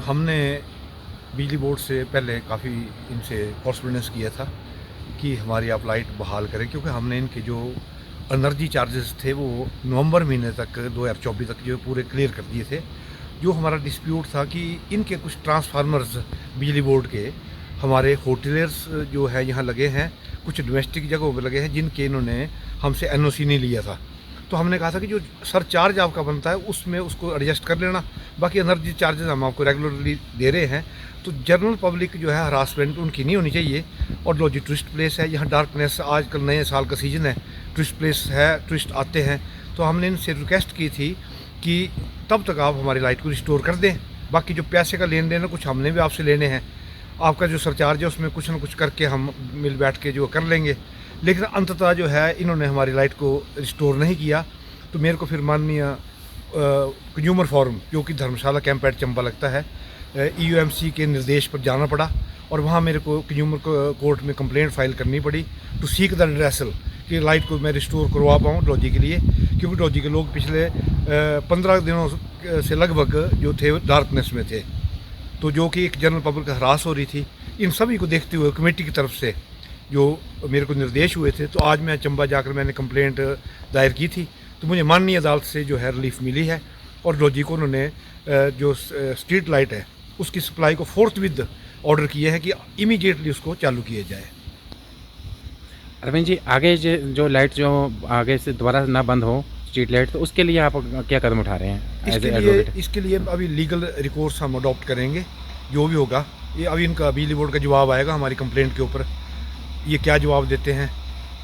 हमने बिजली बोर्ड से पहले काफ़ी इनसे कॉरस्पॉन्डेंस किया था कि हमारी आप लाइट बहाल करें, क्योंकि हमने इनके जो एनर्जी चार्जेस थे वो नवंबर महीने तक 2024 तक जो पूरे क्लियर कर दिए थे। जो हमारा डिस्प्यूट था कि इनके कुछ ट्रांसफार्मर्स बिजली बोर्ड के हमारे होटलर्स जो है यहाँ लगे हैं, कुछ डोमेस्टिक जगहों पर लगे हैं जिनके इन्होंने हमसे एनओसी नहीं लिया था। तो हमने कहा था कि जो सरचार्ज आपका बनता है उसमें उसको एडजस्ट कर लेना, बाकी एनर्जी चार्जेस हम आपको रेगुलरली दे रहे हैं। तो जनरल पब्लिक जो है हरासमेंट उनकी नहीं होनी चाहिए। और जो टूरिस्ट प्लेस है, यहाँ डार्कनेस, आजकल नए साल का सीज़न है, टूरिस्ट प्लेस है, टूरिस्ट आते हैं, तो हमने इनसे रिक्वेस्ट की थी कि तब तक आप हमारी लाइट को रिस्टोर कर दें। बाकी जो पैसे का लेन देन है कुछ हमने भी आपसे लेने हैं, आपका जो सरचार्ज है उसमें कुछ ना कुछ करके हम मिल बैठ के जो कर लेंगे। लेकिन अंततः जो है इन्होंने हमारी लाइट को रिस्टोर नहीं किया। तो मेरे को फिर माननीय कंज्यूमर फोरम, जो कि धर्मशाला कैंप एट चंबा लगता है, ईयूएमसी के निर्देश पर जाना पड़ा और वहाँ मेरे को कंज्यूमर कोर्ट में कंप्लेंट फाइल करनी पड़ी टू सीक द रिड्रेसल कि लाइट को मैं रिस्टोर करवा पाऊँ डोजी के लिए, क्योंकि डोजी के लोग पिछले 15 दिनों से लगभग जो थे डार्कनेस में थे। तो जो कि एक जनरल पब्लिक हरास हो रही थी, इन सभी को देखते हुए कमेटी की तरफ से जो मेरे को निर्देश हुए थे, तो आज मैं चंबा जाकर मैंने कंप्लेंट दायर की थी। तो मुझे माननीय अदालत से जो है रिलीफ मिली है और डोजी को उन्होंने जो स्ट्रीट लाइट है उसकी सप्लाई को फोर्थ विद ऑर्डर किए हैं कि इमीडिएटली उसको चालू किया जाए। अरविंद जी, आगे जो लाइट जो आगे से दोबारा ना बंद हो स्ट्रीट लाइट, तो उसके लिए आप क्या कदम उठा रहे हैं एज ए एडवोकेट? इसके लिए अभी लीगल रिकोर्स हम अडॉप्ट करेंगे, जो भी होगा। ये अभी इनका बिजली बोर्ड का जवाब आएगा हमारी कंप्लेंट के ऊपर, ये क्या जवाब देते हैं,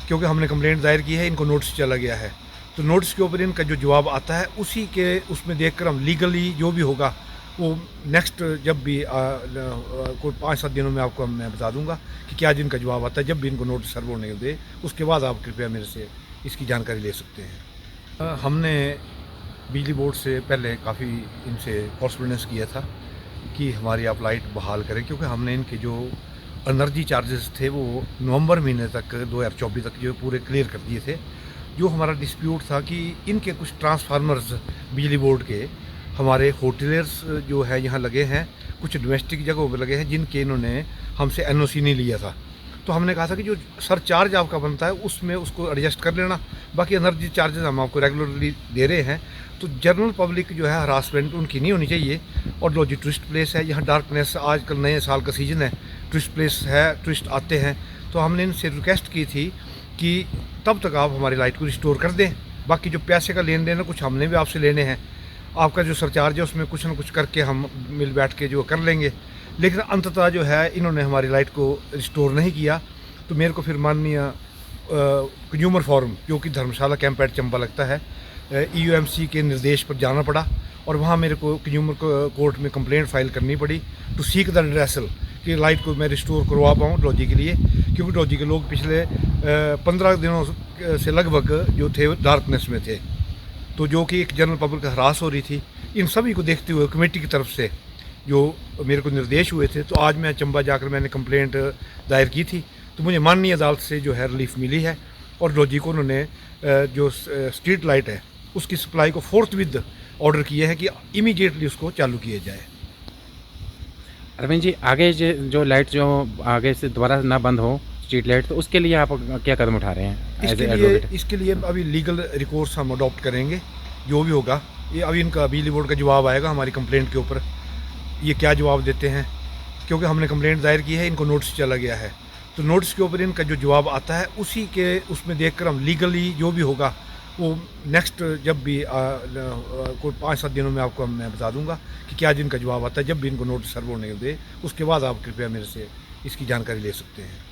क्योंकि हमने कंप्लेंट दायर की है, इनको नोटिस चला गया है। तो नोटिस के ऊपर इनका जो जवाब आता है उसी के उसमें देखकर हम लीगली जो भी होगा वो नेक्स्ट जब भी कोई 5-7 दिनों में आपको मैं बता दूंगा कि क्या जिनका जवाब आता है। जब भी इनको नोटिस सर्व होने दे उसके बाद आप कृपया मेरे से इसकी जानकारी ले सकते हैं। हमने बिजली बोर्ड से पहले काफ़ी इनसे कॉरस्पॉन्डेंस किया था कि हमारी आप लाइट बहाल करें, क्योंकि हमने इनके जो एनर्जी चार्जेस थे वो नवंबर महीने तक 2024 तक जो पूरे क्लियर कर दिए थे। जो हमारा डिस्प्यूट था कि इनके कुछ ट्रांसफार्मर्स बिजली बोर्ड के हमारे होटलर्स जो है यहाँ लगे हैं, कुछ डोमेस्टिक जगहों पर लगे हैं जिनके इन्होंने हमसे एनओसी नहीं लिया था। तो हमने कहा था कि जो सरचार्ज आपका बनता है उसमें उसको एडजस्ट कर लेना, बाकी एनर्जी चार्जेस हम आपको रेगुलरली दे रहे हैं। तो जनरल पब्लिक जो है हरासमेंट उनकी नहीं होनी चाहिए। और जो टूरिस्ट प्लेस है, यहाँ डार्कनेस, आजकल नए साल का सीज़न है, टूरिस्ट प्लेस है, टूरिस्ट आते हैं, तो हमने इनसे रिक्वेस्ट की थी कि तब तक आप हमारी लाइट को रिस्टोर कर दें। बाकी जो पैसे का लेन देन है कुछ हमने भी आपसे लेने हैं, आपका जो सरचार्ज है उसमें कुछ ना कुछ करके हम मिल बैठ के जो कर लेंगे। लेकिन अंततः जो है इन्होंने हमारी लाइट को रिस्टोर नहीं किया। तो मेरे को फिर माननीय कंज्यूमर फोरम, जो कि धर्मशाला कैंप एट चंबा लगता है, ईयूएमसी के निर्देश पर जाना पड़ा और वहाँ मेरे को कंज्यूमर कोर्ट में कंप्लेंट फाइल करनी पड़ी टू सीक द रिड्रेसल कि लाइट को मैं रिस्टोर करवा पाऊँ डोजी के लिए, क्योंकि डोजी के लोग पिछले 15 दिनों से लगभग जो थे डार्कनेस में थे। तो जो कि एक जनरल पब्लिक हरास हो रही थी, इन सभी को देखते हुए कमेटी की तरफ से जो मेरे को निर्देश हुए थे, तो आज मैं चंबा जाकर मैंने कंप्लेंट दायर की थी। तो मुझे माननीय अदालत से जो है रिलीफ मिली है और डोजी को उन्होंने जो स्ट्रीट लाइट है उसकी सप्लाई को फोर्थ विद ऑर्डर किए हैं कि इमीडिएटली उसको चालू किया जाए। अरविंद जी, आगे जो लाइट जो आगे से दोबारा ना बंद हो स्ट्रीट लाइट, तो उसके लिए आप क्या कदम उठा रहे हैं एज ए एडवोकेट? इसके लिए अभी लीगल रिकोर्स हम अडॉप्ट करेंगे, जो भी होगा। ये अभी इनका बिजली बोर्ड का जवाब आएगा हमारी कंप्लेंट के ऊपर, ये क्या जवाब देते हैं, क्योंकि हमने कंप्लेंट दायर की है, इनको नोटिस चला गया है। तो नोटिस के ऊपर इनका जो जवाब आता है उसी के उसमें देखकर हम लीगली जो भी होगा वो नेक्स्ट जब भी कोई 5-7 दिनों में आपको मैं बता दूंगा कि क्या जिनका जवाब आता है। जब भी इनको नोटिस सर्व होने दे उसके बाद आप कृपया मेरे से इसकी जानकारी ले सकते हैं।